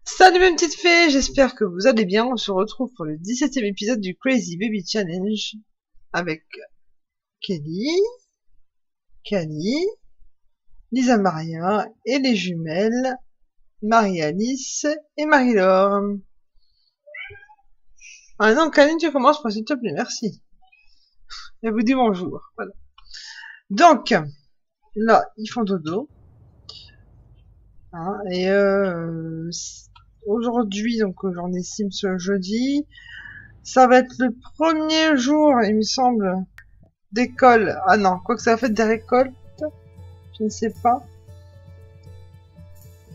Salut mes petites fées, j'espère que vous allez bien. On se retrouve pour le 17e épisode du Crazy Baby Challenge avec Kelly, Kali, Lisa Maria et les jumelles Marie-Alice et Marie-Laure. Ah non, Kali, tu commences, s'il te plaît, merci. Et vous dis bonjour. Voilà. Donc, là, ils font dodo. Hein, et aujourd'hui, donc j'en ai Sims jeudi. Ça va être le premier jour, il me semble, d'école. Ah non, quoi que ça a fait des récoltes, je ne sais pas.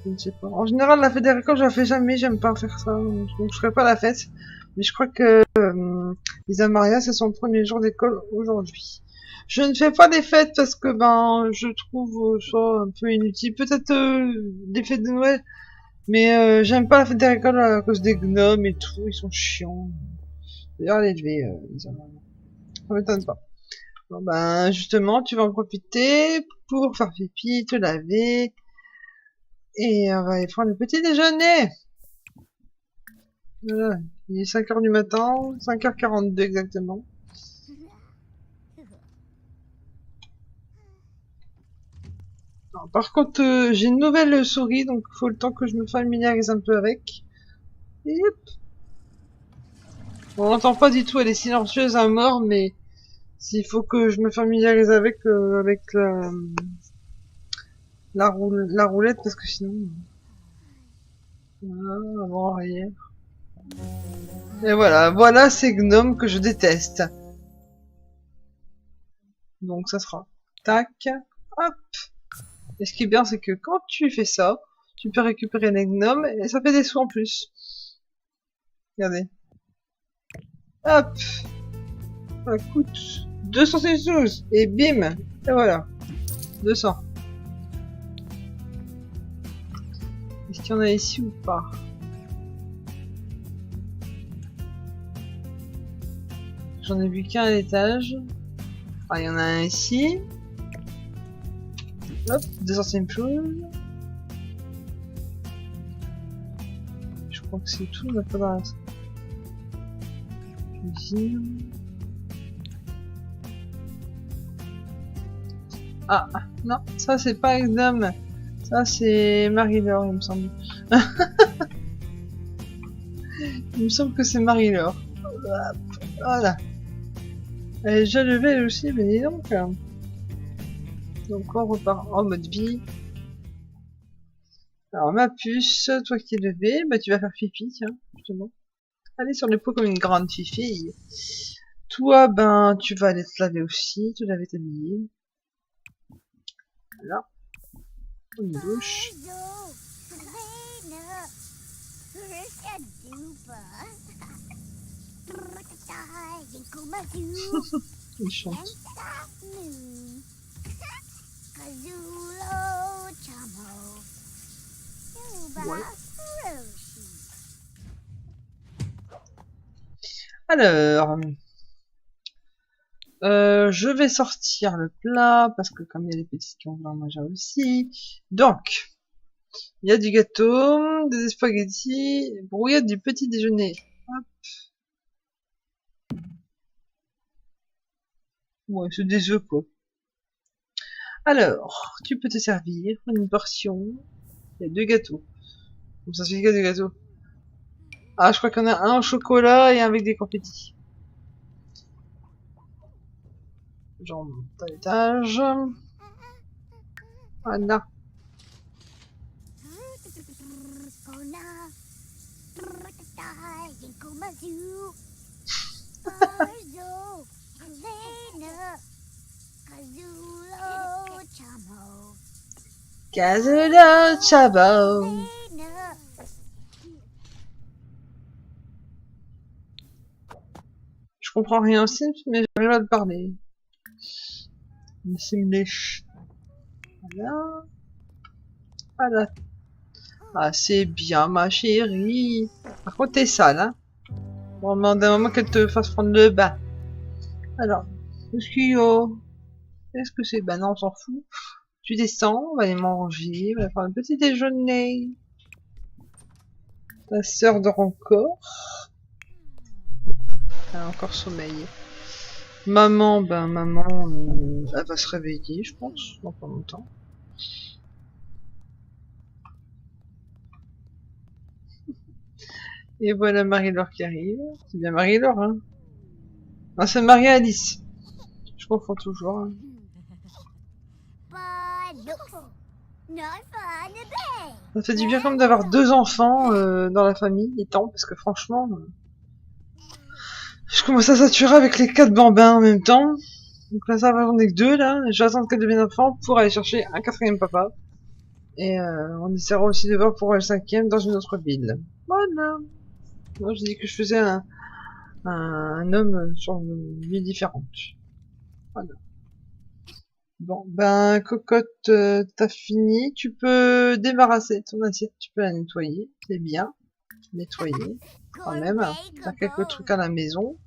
Je ne sais pas. En général, la fête des récoltes, je la fais jamais, j'aime pas faire ça, donc je ferai pas la fête. Mais je crois que Lisa Maria, c'est son premier jour d'école aujourd'hui. Je ne fais pas des fêtes parce que je trouve ça un peu inutile. Peut-être des fêtes de Noël, mais j'aime pas la fête des récoltes à cause des gnomes et tout, ils sont chiants. D'ailleurs, les élever, Lisa Maria. Ça m'étonne pas. Bon justement, tu vas en profiter pour faire pipi, te laver, et on va aller prendre le petit déjeuner. Voilà, il est 5h du matin, 5h42 exactement. Alors, par contre, j'ai une nouvelle souris, donc il faut le temps que je me familiarise un peu avec. Et hop. On n'entend pas du tout, elle est silencieuse à mort, mais s'il faut que je me familiarise avec la roulette, parce que sinon... Voilà, avant, arrière. Et voilà ces gnomes que je déteste. Donc ça sera tac, hop. Et ce qui est bien, c'est que quand tu fais ça, tu peux récupérer les gnomes et ça fait des sous en plus. Regardez. Hop. Ça coûte 206 et bim. Et voilà. 200. Est-ce qu'il y en a ici ou pas? J'en ai vu qu'un à l'étage. Ah, il y en a un ici. Hop, 200 choses. Je crois que c'est tout, mais pas dans la... Cuisine. Ah, non, ça c'est pas Gnome. Ça c'est Marie-Laure, il me semble. Il me semble que c'est Marie-Laure. Voilà. Elle est déjà levée elle aussi, mais dis donc. Donc on repart en mode vie. Alors ma puce, toi qui es levée, tu vas faire pipi, tiens, justement. Allez sur le pot comme une grande fille. Toi, tu vas aller te laver aussi, te laver t'habiller. Voilà. Une douche. Il chante. Ouais. Alors, je vais sortir le plat parce que comme il y a des petites qui ont besoin de manger aussi. Donc, il y a du gâteau, des spaghettis, brouillade du petit déjeuner. Hop. Ouais, c'est des œufs quoi. Alors, tu peux te servir une portion. Il y a 2 gâteaux. Comme ça se fait que 2 gâteaux. Ah, je crois qu'il y en a un au chocolat et un avec des confettis. J'en monte à l'étage. Voilà. Casulo Chabo. Je comprends rien au Sims, mais j'arrive à le parler. Le Simlish. Voilà. Voilà. Ah, c'est bien, ma chérie. Par contre, t'es sale, hein. On demande à un moment qu'elle te fasse prendre le bain. Alors, qu'est-ce qu'il y a? Qu'est-ce que c'est? Ben non, on s'en fout. Tu descends, on va aller manger, on va faire un petit déjeuner. La sœur dort encore. Elle a encore sommeillé. Maman, elle va se réveiller, je pense, dans pas longtemps. Et voilà Marie-Laure qui arrive. C'est bien Marie-Laure, hein. Ah, c'est Marie-Alice. Je confonds toujours. Hein. Ça fait du bien comme d'avoir 2 enfants dans la famille, et tant, parce que franchement, je commence à saturer avec les 4 bambins en même temps. Donc là, ça va, j'en ai que 2 là. J'attends qu'elles deviennent enfants pour aller chercher un 4e papa. Et on essaiera aussi de voir pour le 5e dans une autre ville. Voilà. Moi, j'ai dit que je faisais un homme sur une ville différente. Voilà. Bon, ben, cocotte, t'as fini. Tu peux débarrasser ton assiette, tu peux la nettoyer. C'est bien. Nettoyer, quand même. Faire quelques trucs à la maison.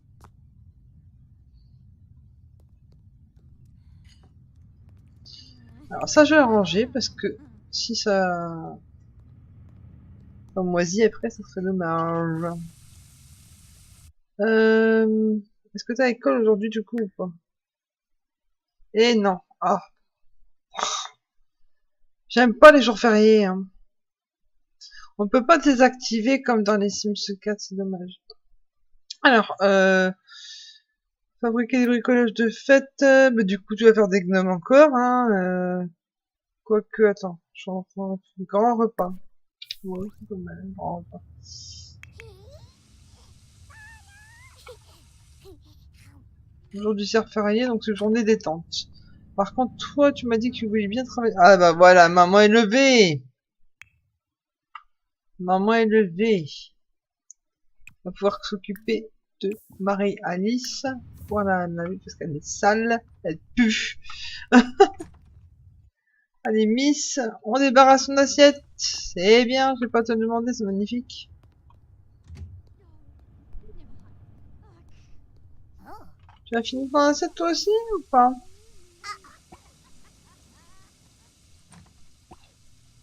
Alors ça, je vais ranger parce que si ça moisit après, ça serait dommage. Est-ce que t'as école aujourd'hui du coup ou pas? Eh non. Ah. J'aime pas les jours fériés. Hein. On peut pas désactiver comme dans les Sims 4, c'est dommage. Alors, fabriquer des bricolages de fête. Bah, du coup, tu vas faire des gnomes encore. Hein, quoique, attends. Je suis en train de grand repas. Ouais, c'est pas mal, grand repas. Aujourd'hui c'est férié, donc c'est journée détente. Par contre, toi, tu m'as dit que tu voulais bien travailler. Ah bah voilà, maman est levée. Maman est levée. On va pouvoir s'occuper de Marie-Alice. Voilà, elle a vu parce qu'elle est sale. Elle pue. Allez, Miss, on débarrasse son assiette. C'est bien, je vais pas te demander, c'est magnifique. Tu as fini ton assiette toi aussi ou pas?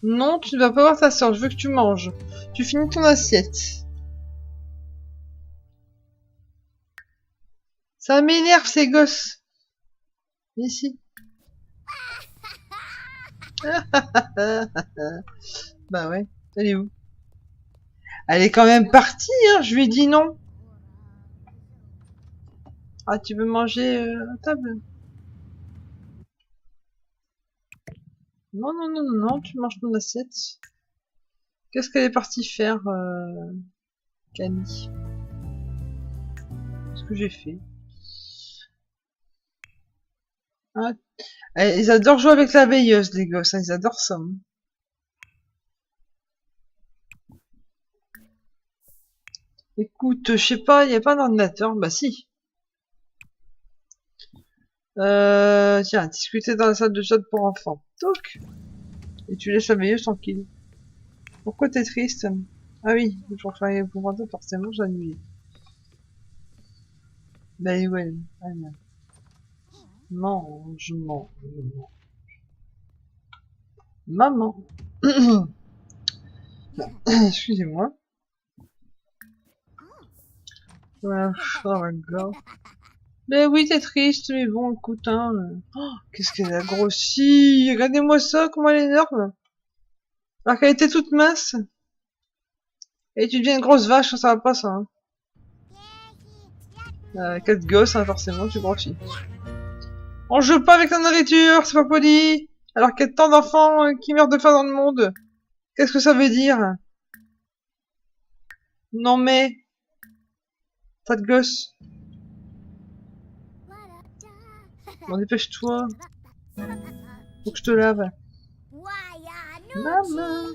Non, tu ne vas pas voir ta soeur, je veux que tu manges. Tu finis ton assiette. Ça m'énerve ces gosses. Ici. Bah ouais, elle est où? Elle est quand même partie, hein, je lui ai dit non. Ah, tu veux manger à table? Non, non, non, non, non, tu manges ton assiette. Qu'est-ce qu'elle est partie faire, Camille? Qu'est-ce que j'ai fait? Ah, ils adorent jouer avec la veilleuse, les gosses, hein, ils adorent ça. Hein. Écoute, je sais pas, il n'y a pas d'ordinateur. Bah si. Tiens, discuter dans la salle de chat pour enfants. Toc. Et tu laisses la veilleuse tranquille. Pourquoi t'es triste? Ah oui, le jour férié épouvantable, forcément, j'ai annulé. Bah ouais, allez. Mange, mange, mange. Maman. Excusez-moi. Voilà, oh my god. Mais oui, t'es triste, mais bon, écoute, hein. Oh, qu'est-ce qu'elle a grossi! Regardez-moi ça, comment elle est énorme! Alors qu'elle était toute mince. Et tu deviens une grosse vache, ça va pas, ça, hein. 4 gosses, hein, forcément, tu grossis. On joue pas avec la nourriture, c'est pas poli! Alors qu'il y a tant d'enfants qui meurent de faim dans le monde. Qu'est-ce que ça veut dire? Non mais... tas de gosses. Bon, dépêche-toi. Faut que je te lave. Maman.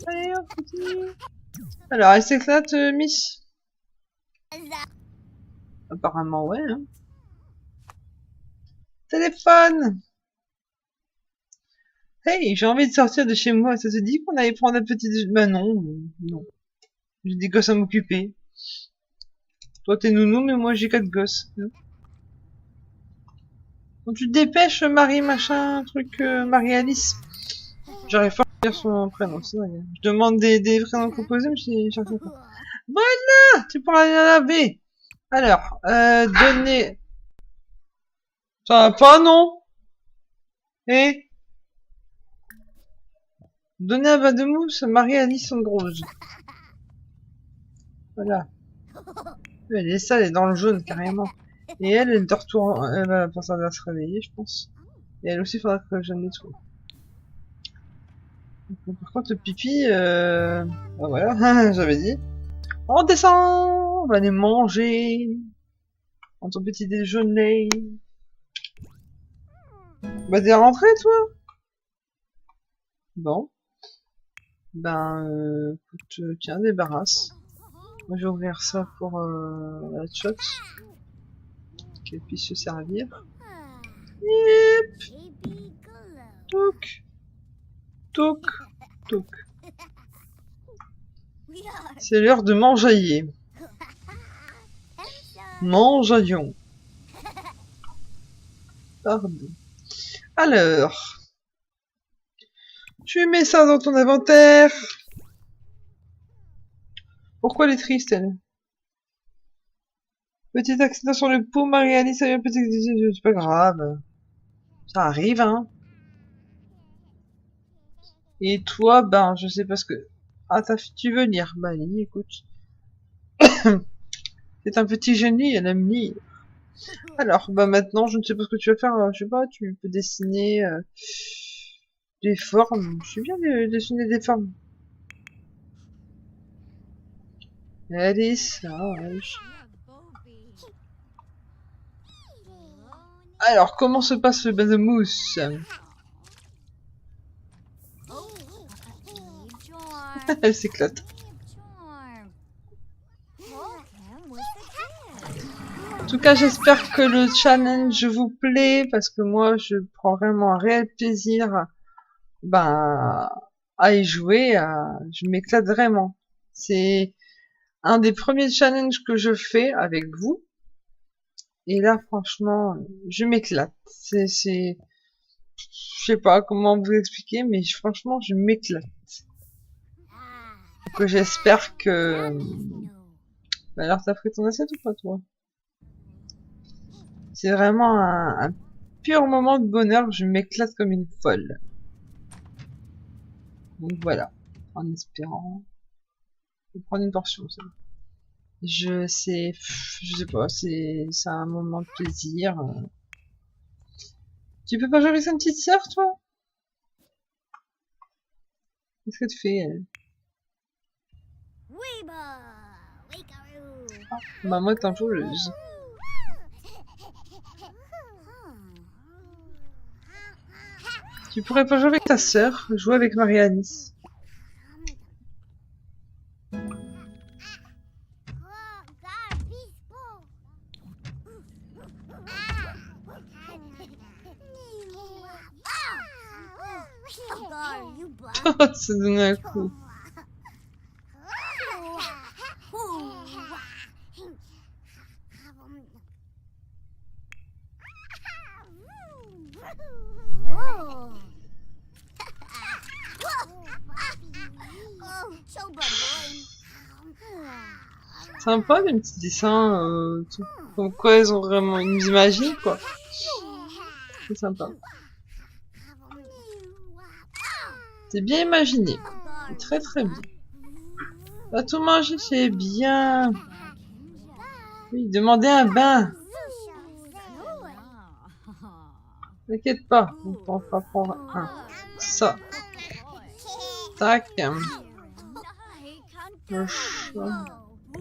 Allez, on continue. Alors, elle s'éclate, Miss? Apparemment, ouais. Hein. Téléphone. Hey, j'ai envie de sortir de chez moi. Ça te dit qu'on allait prendre un petit déjeuner? Bah non, non. J'ai des gosses à m'occuper. Toi, t'es nounou, mais moi, j'ai 4 gosses. Hein. Donc, tu te dépêches, Marie, machin, truc, Marie-Alice. J'arrive pas. dire son prénom, c'est vrai. Je demande des prénoms composés, mais je cherche pas. Voilà, tu pourras aller laver. Alors, donner... Ça va pas, non? Et donner un bain de mousse à Marie-Alice Androse. Voilà. Elle est sale, elle est dans le jaune, carrément. Et elle dort tout, elle va pas tarder à se réveiller, je pense. Et elle aussi, faudra que je nettoie. Par contre, le pipi, bah voilà, j'avais dit. On descend, on va aller manger. En ton petit déjeuner. Bah, t'es rentré, toi? Bon. Ben, écoute, tiens, débarrasse. Moi, je vais ouvrir ça pour la shot. Qu'elle puisse se servir. Yep. Touk. Touk. Touk. C'est l'heure de mangeailler. Mangeaillons. Pardon. Alors. Tu mets ça dans ton inventaire. Pourquoi elle est triste, elle? Petit accident sur le pont, Marie-Alice a eu un petit... C'est pas grave. Ça arrive, hein. Et toi, ben, je sais pas ce que... Ah, tu veux lire? Bah, lis, écoute. C'est un petit génie, elle aime lire. Alors, bah maintenant, je ne sais pas ce que tu vas faire. Je sais pas, tu peux dessiner des formes. Je sais bien dessiner des formes. Alice, Alors, comment se passe le bain de mousse? Elle s'éclate. En tout cas, j'espère que le challenge vous plaît, parce que moi, je prends vraiment un réel plaisir à y jouer. Je m'éclate vraiment. C'est un des premiers challenges que je fais avec vous. Et là, franchement, je m'éclate. Je sais pas comment vous expliquer, mais franchement, je m'éclate. Donc, j'espère que... Bah alors, t'as pris ton assiette ou pas, toi? C'est vraiment un pur moment de bonheur. Je m'éclate comme une folle. Donc voilà. En espérant... Je vais prendre une portion, ça. Je sais pas, c'est un moment de plaisir. Tu peux pas jouer avec sa petite sœur, toi? Qu'est-ce que tu fais, elle? Ah, maman est un joueuse. Tu pourrais pas jouer avec ta sœur, jouer avec Marie-Alice. Ça donne un coup. Sympa les petits dessins, comme quoi ils ont vraiment une imagie, quoi. C'est sympa. C'est bien imaginé. C'est très très bien. T'as tout mangé, c'est bien. Oui, demandez un bain. T'inquiète pas, on t'en fera prendre un. Ça. Tac.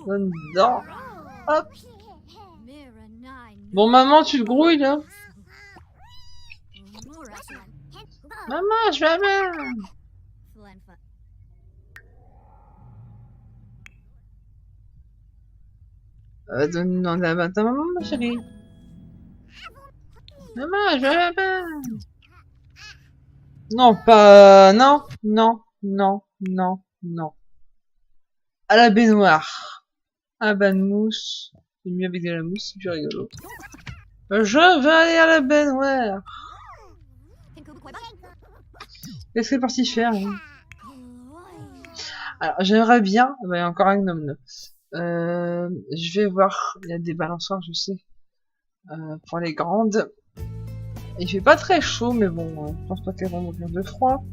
Dedans. Hop. Bon, maman, tu le grouilles, là? Maman, je vais bien. Demander à ta maman, ma chérie. Maman, je vais bien. Non, pas... Non, non, non, non, non. À la baignoire. Un bain de mousse. C'est mieux avec de la mousse, c'est plus rigolo. Je vais aller à la baignoire. Qu'est-ce qu'elle est partie faire, hein? Alors, j'aimerais bien... Bah, il y a encore un gnome, là. Je vais voir. Il y a des balançoires, je sais. Pour les grandes. Il fait pas très chaud, mais bon, je pense pas qu'elles vont mourir de froid.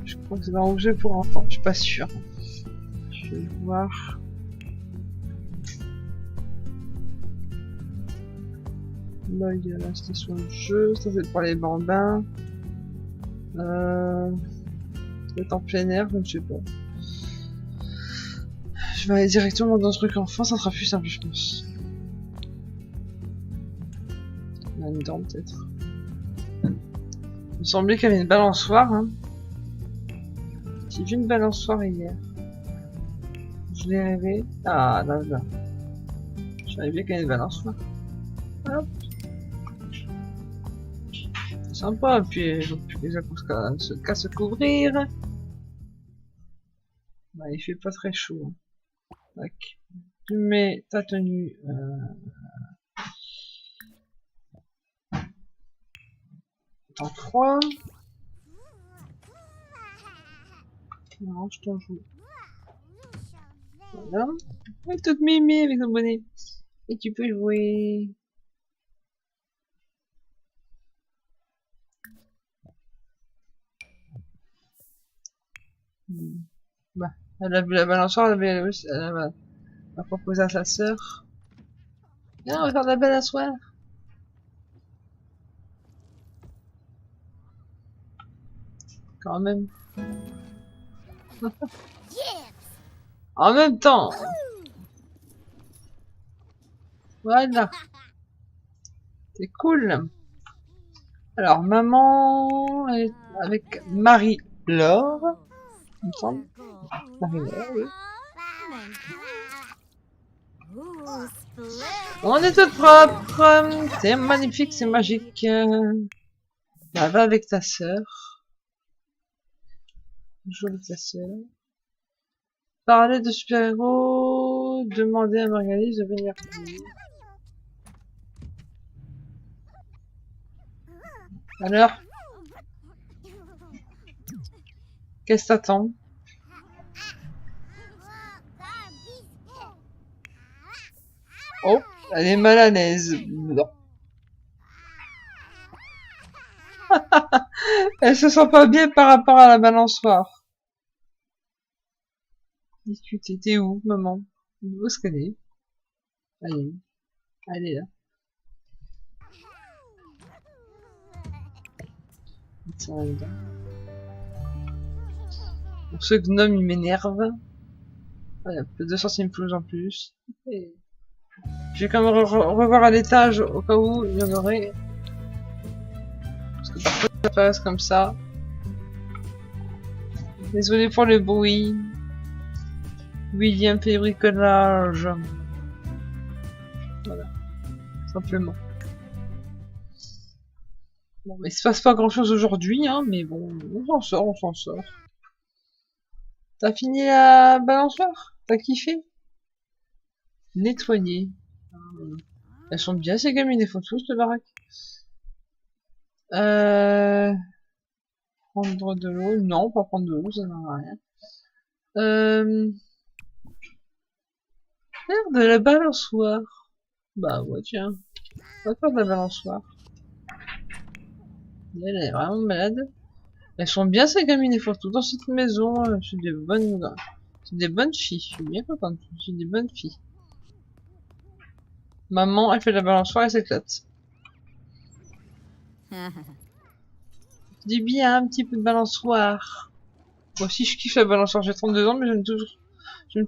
Je crois que c'est un objet pour enfants, je suis pas sûre. Je vais voir. Là, il y a la station de jeu, ça c'est pour les bambins. Ça va être en plein air, je ne sais pas. Je vais aller directement dans un truc enfant, ça sera plus simple, je pense. Là-dedans, peut-être. Il me semblait qu'il y avait une balançoire, hein. J'ai vu une balançoire hier. Je l'ai rêvé. Ah, là, là. Je savais bien qu'il y avait une balançoire. Hop. C'est sympa, puis les qu'à se couvrir. Bah, il fait pas très chaud. Hein. Tac. Tu mets ta tenue. En 3. Non, je t'en joue. Voilà. Elle est toute mimée avec son bonnet. Et tu peux jouer. Bah, elle a vu la balançoire, elle va proposer à sa sœur. Viens, on va faire de la balançoire. Quand même. En même temps. Voilà. C'est cool. Alors, maman est avec Marie-Laure. Il me semble. Marie-Laure, oui. On est toutes propres. C'est magnifique, c'est magique. Bah, va avec ta sœur. Joue avec ta sœur. Parler de super-héros. Demander à Marguerite de venir. Alors, qu'est-ce que t'attends? Oh, elle est mal à l'aise. Non. Elle se sent pas bien par rapport à la balançoire. Discuter, t'es où, maman? Où est-ce qu'elle est? Allez, elle est là. Pour ce gnome, il m'énerve. Voilà, plus de centimes plus en plus. Et... je vais quand même revoir à l'étage au cas où il y en aurait. Parce que parfois ça passe comme ça. Désolé pour le bruit. William fait bricolage. Voilà. Simplement. Bon, mais il se passe pas grand chose aujourd'hui, hein, mais bon, on s'en sort, on s'en sort. T'as fini la balançoire? T'as kiffé? Nettoyer. Elles sont bien ces gamines, elles font tous de baraque. Prendre de l'eau? Non, pas prendre de l'eau, ça sert à rien. Faire de la balançoire. Bah ouais, tiens. On va faire de la balançoire. Elle est vraiment malade. Elles sont bien ces gamines, elles font tout dans cette maison. C'est des bonnes filles. Je suis bien contente. C'est des bonnes filles. Maman, elle fait de la balançoire et s'éclate. Dis bien un petit peu de balançoire. Moi aussi je kiffe la balançoire, j'ai 32 ans mais j'aime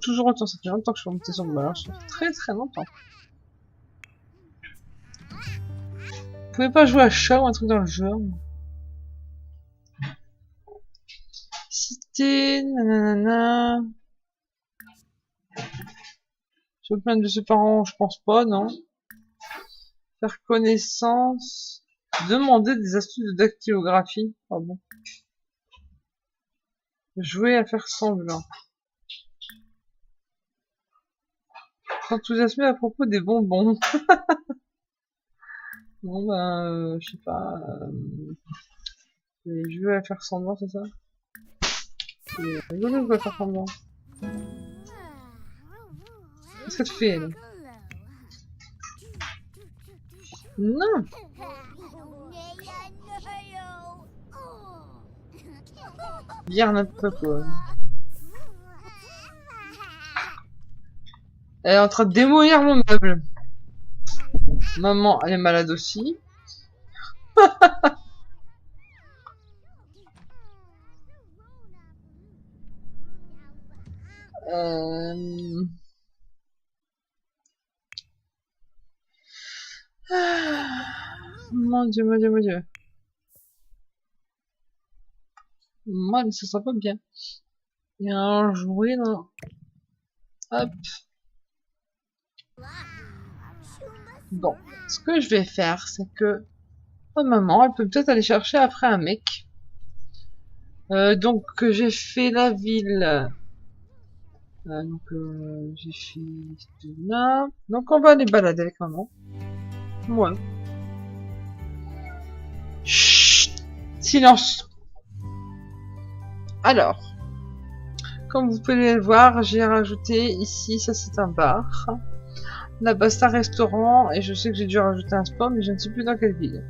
toujours autant, ça fait longtemps que je suis montée sur le balançoire. Très très longtemps. Vous pouvez pas jouer à chat ou un truc dans le genre? Cité, nanana. Se plaindre de ses parents, je pense pas, non. Faire connaissance. Demander des astuces de dactylographie. Ah bon. Jouer à faire semblant. S'enthousiasmer à propos des bonbons. Bon ben, je sais pas. Je vais faire semblant, c'est ça? C'est rigolo de faire semblant. Qu'est-ce qu'elle fait, elle? Non! Bien n'importe quoi. Elle est en train de démolir mon meuble. Maman, elle est malade aussi. Euh... Mon Dieu, mon Dieu, mon Dieu. Moi, ça sera pas bien. Il y a un jouet dans... Hop. Bon. Ce que je vais faire, c'est que... Oh, maman, elle peut peut-être aller chercher après un mec. Donc, j'ai fait la ville. J'ai fait là. Donc, on va aller balader avec maman. Ouais. Chut. Silence. Alors. Comme vous pouvez le voir, j'ai rajouté ici, ça c'est un bar. Là-bas c'est un restaurant, et je sais que j'ai dû rajouter un spa, mais je ne sais plus dans quelle ville.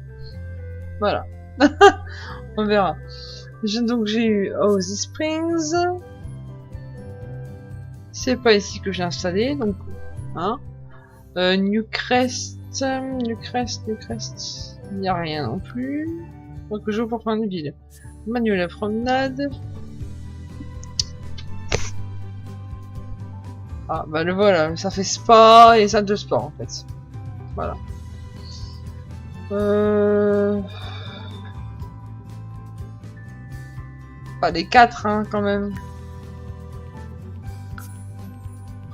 Voilà. On verra. Donc j'ai eu Ozzy Springs. C'est pas ici que j'ai installé, donc... Hein. Newcrest. Il n'y a rien non plus. Donc je joue pour plein de villes. Manuel la promenade. Ah bah le voilà, ça fait spa et salle de sport en fait. Voilà. Pas les 4 hein quand même.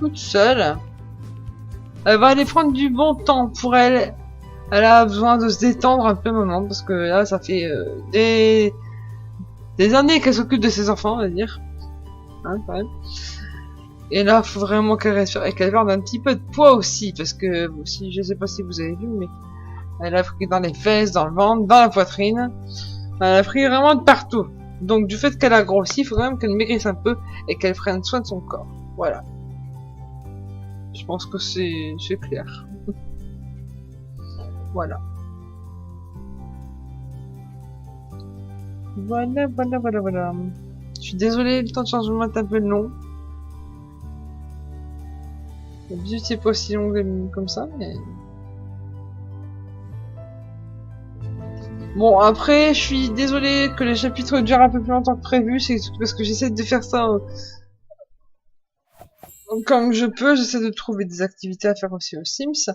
Toute seule. Elle va aller prendre du bon temps pour elle. Elle a besoin de se détendre un peu moment parce que là ça fait des années qu'elle s'occupe de ses enfants on va dire. Hein quand même. Et là, faut vraiment qu'elle respire et qu'elle perde un petit peu de poids aussi, parce que si je sais pas si vous avez vu, mais elle a pris dans les fesses, dans le ventre, dans la poitrine. Elle a pris vraiment de partout. Donc du fait qu'elle a grossi, il faut quand même qu'elle maigrisse un peu et qu'elle prenne soin de son corps. Voilà. Je pense que c'est clair. Voilà. Voilà. Je suis désolée, le temps de changement est un peu long. D'habitude c'est pas aussi long comme ça, mais... Bon, après, je suis désolée que les chapitres durent un peu plus longtemps que prévu, c'est parce que j'essaie de faire ça comme je peux, j'essaie de trouver des activités à faire aussi aux Sims.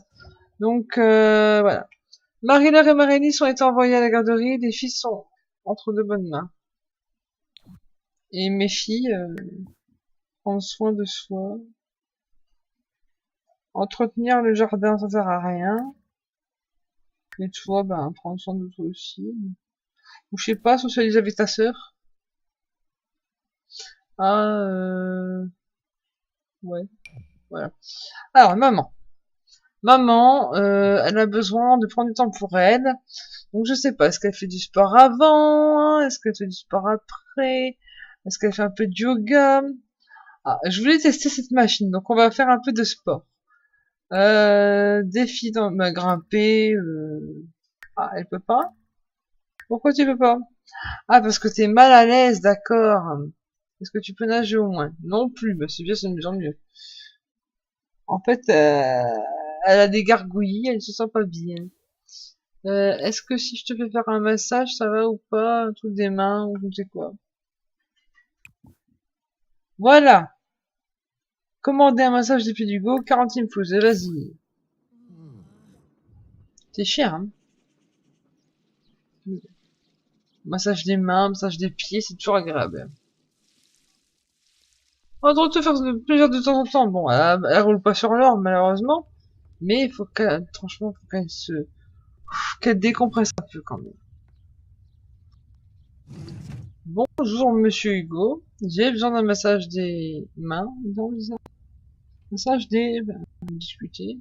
Donc, voilà. Marie-Laure et Marie-Lise ont été envoyées à la garderie, les filles sont entre de bonnes mains. Et mes filles prennent soin de soi. Entretenir le jardin, ça sert à rien. Et toi, ben, prendre soin de toi aussi. Ou je sais pas, socialiser avec ta sœur. Ah, ouais, voilà. Alors, maman. Maman, elle a besoin de prendre du temps pour elle. Donc, je sais pas, est-ce qu'elle fait du sport avant? Est-ce qu'elle fait du sport après? Est-ce qu'elle fait un peu de yoga? Ah, je voulais tester cette machine, donc on va faire un peu de sport. Défi dans grimper. Ah, elle peut pas? Pourquoi tu peux pas? Ah, parce que t'es mal à l'aise, d'accord. Est-ce que tu peux nager au moins? Non plus, bah c'est bien, c'est de mieux en mieux. En fait, elle a des gargouillis, elle se sent pas bien. Est-ce que si je te fais faire un massage, ça va ou pas? Un truc des mains ou je ne sais quoi. Voilà. Commander un massage des pieds du go, 40e pouce, vas-y. C'est cher, hein. Massage des mains, massage des pieds, c'est toujours agréable. On a le droit de te faire plaisir de temps en temps. Bon, elle roule pas sur l'or, malheureusement. Mais il faut qu'elle, franchement, faut qu'elle décompresse un peu quand même. Bonjour, monsieur Hugo. J'ai besoin d'un massage des mains. Massage des... discuter.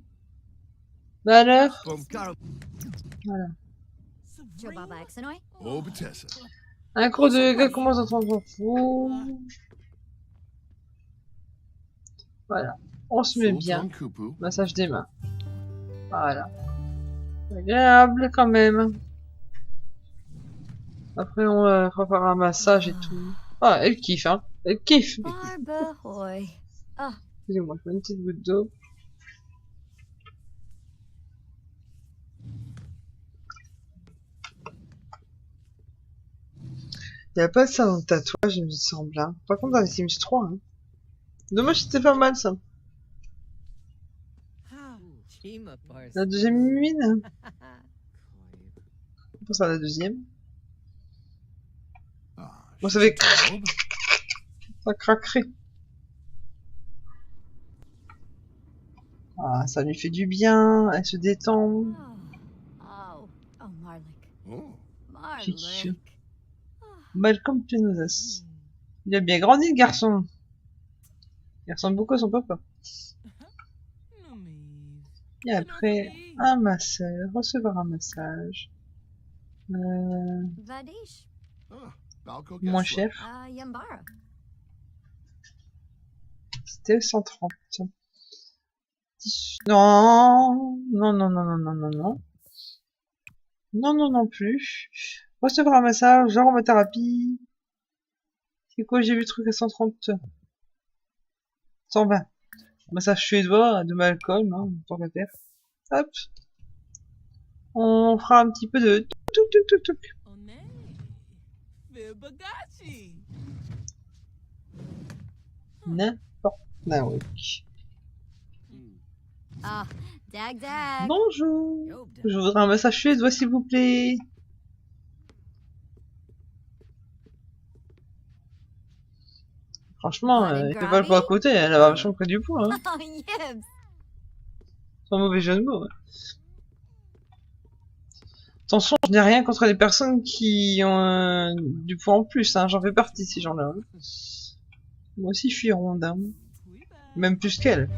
Bah alors? Voilà. Chobaba Exanoi. Oh, Bethesda. Un gros de gars commence à s'en fou. Voilà. On se met bien. Sultan Kupu. Massage des mains. Voilà. Agréable quand même. Après on va faire un massage et tout. Ah, elle kiffe, hein. Elle kiffe. Barba Hoy. Ah, Excusez-moi, je mets une petite goutte d'eau. Y a pas ça dans le tatouage, il me semble. Hein. Par contre, dans les Sims 3, hein. Dommage, c'était pas mal ça. La deuxième mine. On passe à la deuxième. Ah, Bon, ça fait Shishitob. ça craquerait. Ah, ça lui fait du bien. Elle se détend. oh, Marlik. Oh, Marlik. Malcolm Penosas. Il a bien grandi, le garçon. Il ressemble beaucoup à son papa. Et après, un masseur. Recevoir un massage. Vadish. ah, Balco Moins Gesla. cher. Yambara. C'était 130. Non, non, non, non, non, non, non, non. Non, non, non plus. Recevoir un massage, aromathérapie. C'est quoi, j'ai vu le truc à 130. 120. Massage suédois de Malcolm, hein, tant qu'à faire. Hop. On fera un petit peu de touc, touc, touc, touc. N'importe quoi, oui. Ah, Dag Dag. Bonjour. Je voudrais un massage suédois, s'il vous plaît. Franchement, il fait pas le poids à côté, elle a vachement pris du poids, hein. Oh, Yibs. Sans mauvais jeu de mots. Hein. Attention, je n'ai rien contre les personnes qui ont du poids en plus, hein. J'en fais partie, ces gens-là. Hein. Moi aussi, je suis ronde, hein. Même plus qu'elle.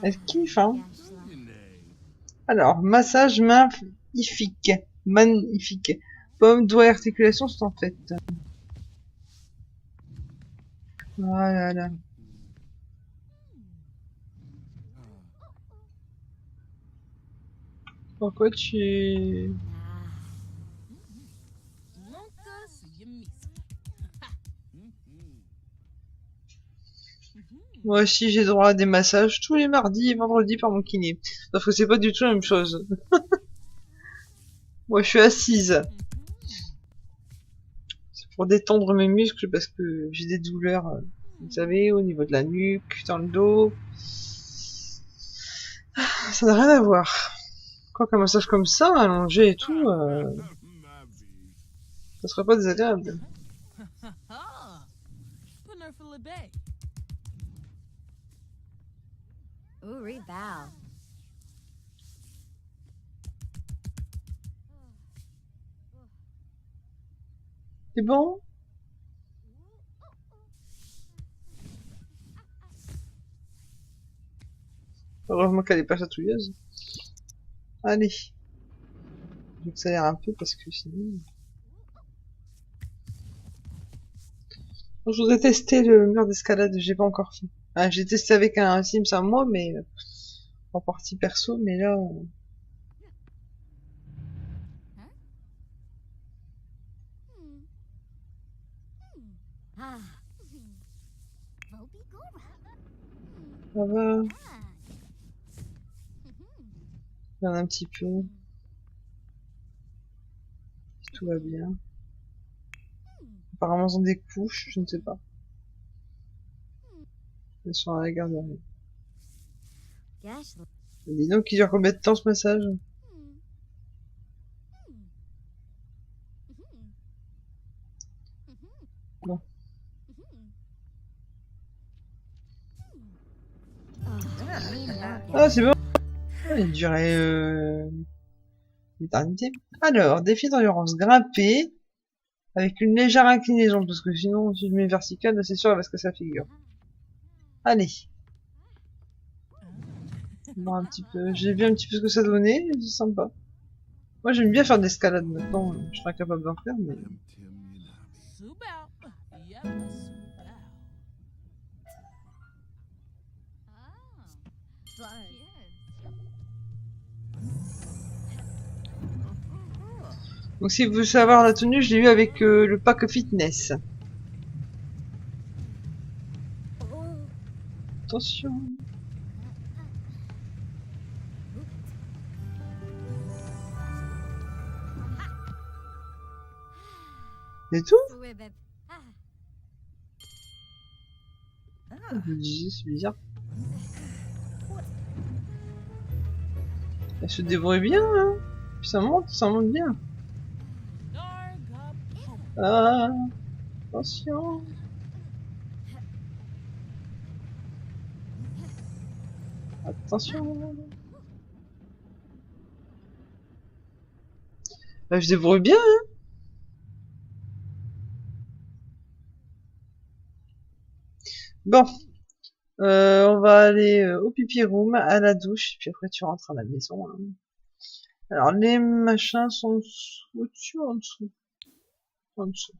Elle kiffe, hein. Alors, massage magnifique. Magnifique. Pomme, doigts et articulations sont en fait. Voilà. Pourquoi tu... Moi aussi, j'ai droit à des massages tous les mardis et vendredis par mon kiné. Sauf que c'est pas du tout la même chose. Moi, je suis assise. C'est pour détendre mes muscles parce que j'ai des douleurs, vous savez, au niveau de la nuque, dans le dos. Ça n'a rien à voir. Quoi qu'un massage comme ça, allongé et tout, ça serait pas désagréable. Uri Val. C'est bon? Heureusement qu'elle est pas chatouilleuse. Allez. J'accélère un peu parce que sinon... Je voudrais tester le mur d'escalade, j'ai pas encore fait. Ah, j'ai testé avec un Sims à moi, mais en partie perso, mais là... Ah. Ça va. Regarde un petit peu. Si tout va bien. Apparemment, ils ont des couches, je ne sais pas. Elles sont à la garderie. Dis donc, il dure combien de temps ce massage? Bon. Ah, c'est bon. Il durait l'éternité. Alors, défi d'endurance. Grimper avec une légère inclinaison, parce que sinon, si je mets vertical, c'est sûr, elle va se casser la figure. Allez. voir un petit peu. J'ai vu un petit peu ce que ça donnait, c'est sympa. Moi j'aime bien faire de l'escalade maintenant, je serais incapable d'en faire, mais... Donc si vous voulez savoir la tenue, je l'ai eu avec le pack fitness. Attention. Et tout? Je me disais, c'est bizarre. Elle se débrouille bien, hein. Puis ça monte bien. Ah, attention. Attention. Elle se débrouille bien, hein. Bon. On va aller au pipi room, à la douche, puis après tu rentres à la maison. Hein. Alors les machins sont au-dessus ou en dessous? En dessous.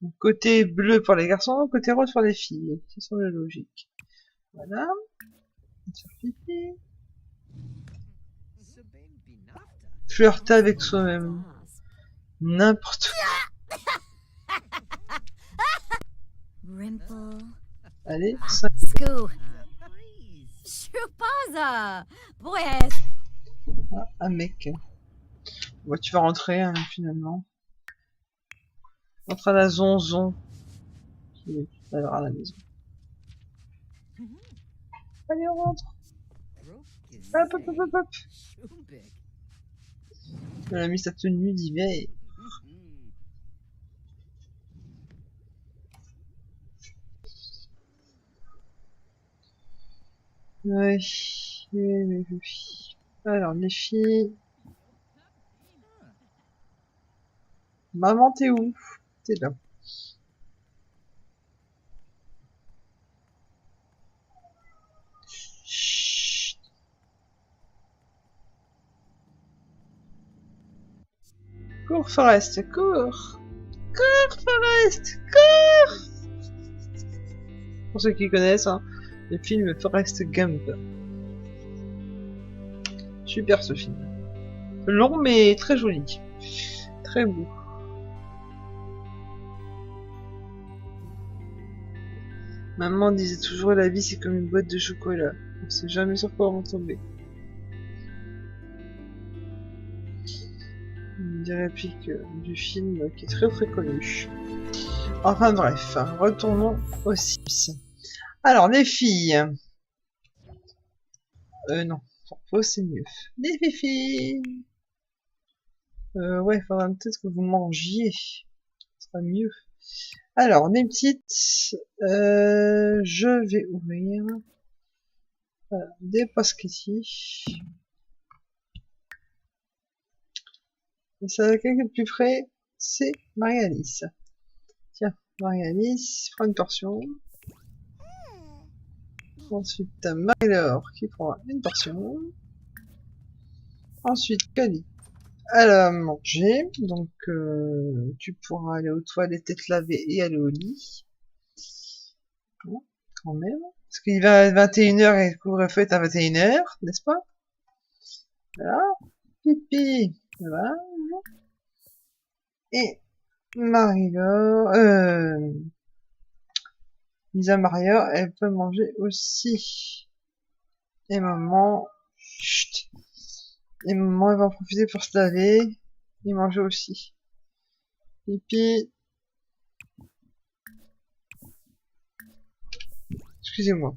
Donc, côté bleu pour les garçons, côté rose pour les filles. Ça semble logique. Voilà. Sur pipi. Flirter avec soi-même. N'importe quoi. Rimple. Allez, 5. Scoo. Chupaza. Boy, Ah, un mec. Bon, tu vas rentrer hein, finalement. Rentre à la zonzon. Qui est tout à l'heure à la maison. Allez, on rentre. Hop, hop, hop, hop, hop. Elle a mis sa tenue d'hiver. Oui, oui. Alors, les filles. Maman, t'es où? T'es là. Chut. Cours, Forest, cours! Cours, Forest, cours! Pour ceux qui connaissent, hein, le film Forrest Gump. Super ce film. Long mais très joli. Très beau. Maman disait toujours la vie c'est comme une boîte de chocolat. On sait jamais sur quoi on va tomber. Une des répliques du film qui est très connu. Enfin bref, retournons aux Sims. Alors les filles. Non, pour c'est mieux. Les filles. Ouais, faudra peut-être que vous mangiez. Ce sera mieux. Alors, mes petites, je vais ouvrir des pasquetis. Et ça, quelqu'un de plus près, c'est Marie-Alice. Tiens, Marie-Alice, prends une portion. Ensuite, t'as Marie-Laure qui prend une portion. Ensuite, Cali. Elle a mangé, donc tu pourras aller aux toilettes, te laver et aller au lit. Bon, quand même. Parce qu'il va à 21h et le couvre-feu est à 21h, n'est-ce pas? Voilà. Pipi. Voilà. Et Marie-Laure, Lisa Maria, elle peut manger aussi. Et maman, chut. Et maman, elle va en profiter pour se laver et manger aussi. Pipi. Excusez-moi.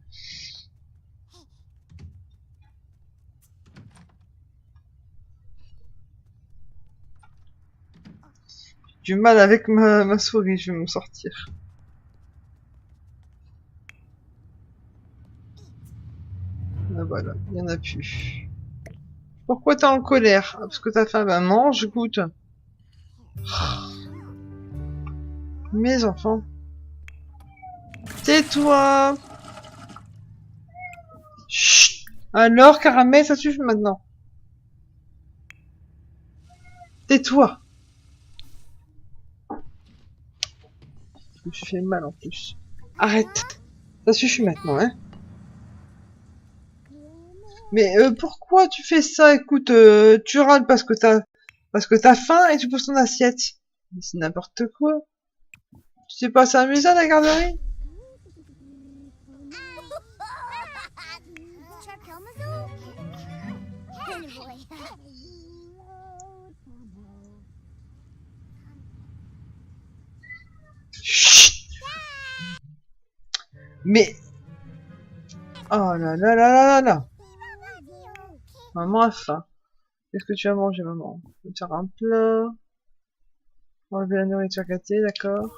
J'ai du mal avec ma souris, je vais m'en sortir. Ah, voilà, il y en a plus. Pourquoi t'es en colère? Parce que ta femme mange, goûte. Mes enfants. Tais-toi. Chut. Alors, Caramel, ça suffit maintenant. Tais-toi. Je me suis fait mal en plus. Arrête. Ça suffit maintenant, hein. Mais pourquoi tu fais ça? Écoute, tu râles parce que t'as faim et tu poses ton assiette. Mais c'est n'importe quoi. Tu sais pas s'amuser à la garderie? Chut. Mais oh là là là là là là. Maman a faim. Qu'est-ce que tu as mangé, maman? Je vais te faire un plat. Enlever la nourriture gâtée, d'accord.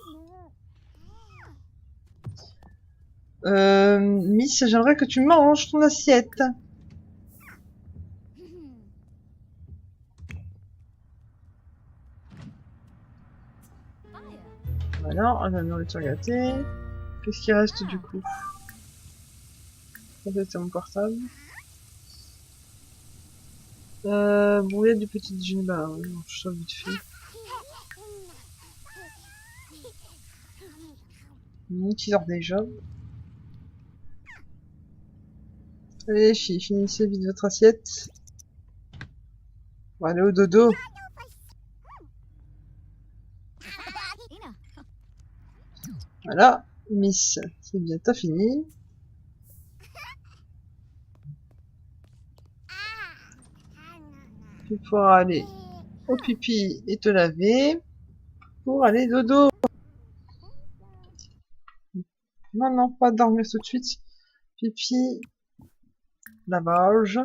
Miss, j'aimerais que tu manges ton assiette. Voilà, la nourriture gâtée. Qu'est-ce qui reste du coup? Ça c'est mon portable. Brouillette du petit déjeuner, bah oui, on change vite fait. Qui dort déjà. Allez les filles, finissez vite votre assiette. On va aller au dodo. Voilà, Miss, c'est bien, t'as fini. Tu pourras aller au pipi et te laver pour aller dodo. Non, non, pas dormir tout de suite. Pipi, lavage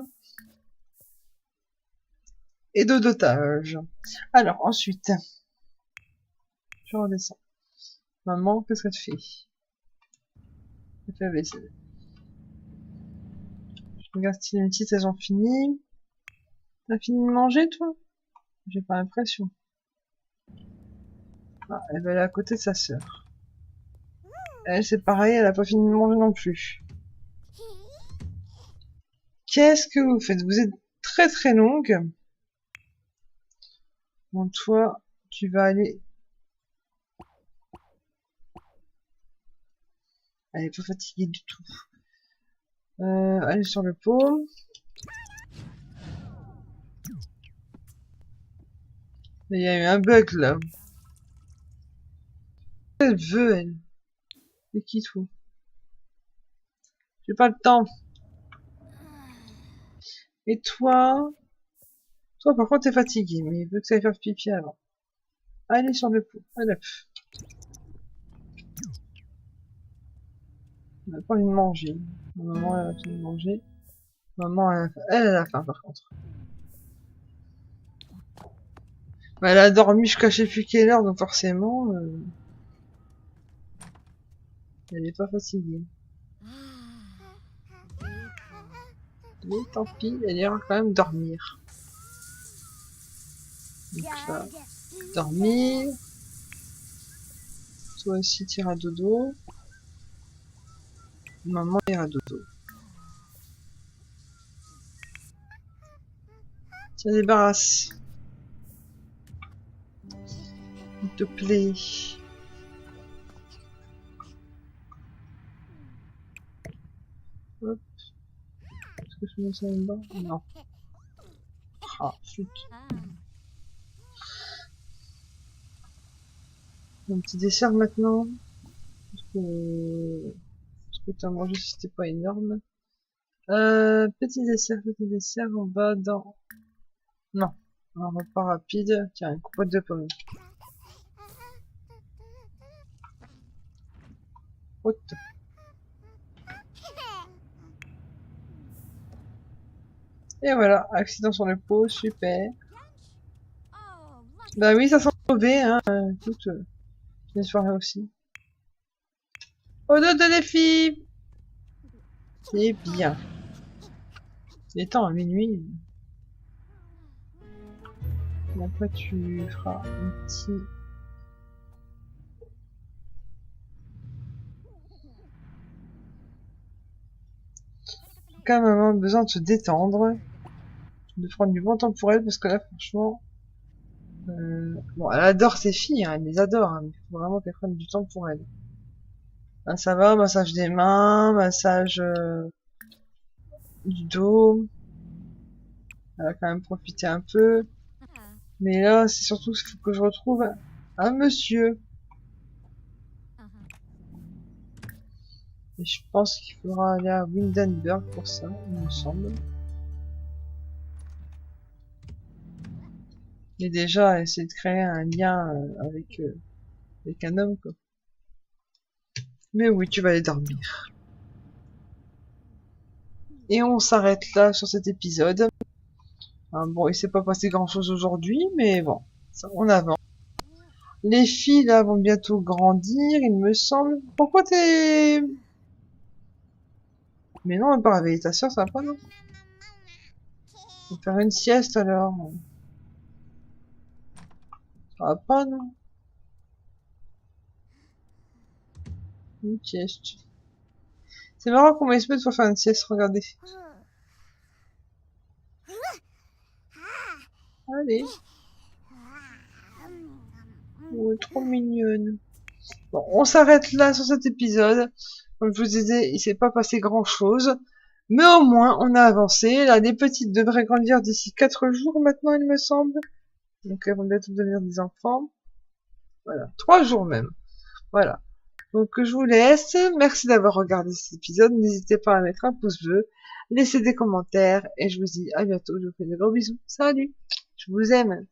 et dodotage. Alors, ensuite, je redescends. Maman, qu'est-ce que tu fais? Je fais la vaisselle. Je regarde si les petites, elles ont fini. T'as fini de manger, toi? J'ai pas l'impression. Ah, elle va aller à côté de sa sœur. Elle, c'est pareil, elle a pas fini de manger non plus. Qu'est-ce que vous faites? Vous êtes très très longue. Bon, toi, tu vas aller... Elle est pas fatiguée du tout. Aller sur le pot. Il y a eu un bug là. Elle veut, elle. C'est qui, toi? J'ai pas le temps. Et toi? Toi, par contre, t'es fatigué, mais il veut que ça aille faire pipi avant. Allez sur le pot. Allez. On a pas envie de manger. Maman, elle a fini de manger. Maman, elle a faim, par contre. Bah, elle a dormi jusqu'à je sais plus quelle heure, donc forcément, elle est pas fatiguée. Mais tant pis, elle ira quand même dormir. Donc là, dormir. Toi aussi, t'iras dodo. Maman ira dodo. Tiens, débarrasse. S'il te plaît. Hop. Est-ce que je mets ça là-bas? Non. Ah, flûte. Un petit dessert maintenant. Ce que t'as mangé, c'était pas énorme. Petit dessert, on va dans... Non. Un repas rapide. Tiens, une compote de pommes. Haute. Et voilà, accident sur le pot, super. Bah oui, ça sent mauvais, hein. Écoute, c'est une soirée aussi. Au dos de les filles. C'est bien. Il est temps, à minuit. Et après, tu feras un petit... quand même besoin de se détendre, de prendre du bon temps pour elle, parce que là, franchement, bon, elle adore ses filles, hein, elle les adore, hein, mais il faut vraiment qu'elle prenne du temps pour elle. Là, ça va, massage des mains, massage du dos. Elle a quand même profité un peu. Mais là, c'est surtout qu'il faut que je retrouve un monsieur. Et je pense qu'il faudra aller à Windenburg pour ça, il me semble. Et déjà, essayer de créer un lien avec un homme, quoi. Mais oui, tu vas aller dormir. Et on s'arrête là sur cet épisode. Hein, bon, il s'est pas passé grand chose aujourd'hui, mais bon, ça, on avance. Les filles là vont bientôt grandir, il me semble. Pourquoi t'es... Mais non, on va pas réveiller ta soeur, ça va pas, non? On va faire une sieste alors. Ça va pas, non? Une sieste. C'est marrant comment il se met pour faire une sieste, regardez. Allez. Oh, trop mignonne. Bon, on s'arrête là sur cet épisode. Comme je vous disais, il s'est pas passé grand chose. Mais au moins, on a avancé. Là, les petites devraient grandir d'ici 4 jours maintenant, il me semble. Donc, elles vont bientôt devenir des enfants. Voilà. 3 jours même. Voilà. Donc, je vous laisse. Merci d'avoir regardé cet épisode. N'hésitez pas à mettre un pouce bleu, laisser des commentaires. Et je vous dis à bientôt. Je vous fais de gros bisous. Salut. Je vous aime.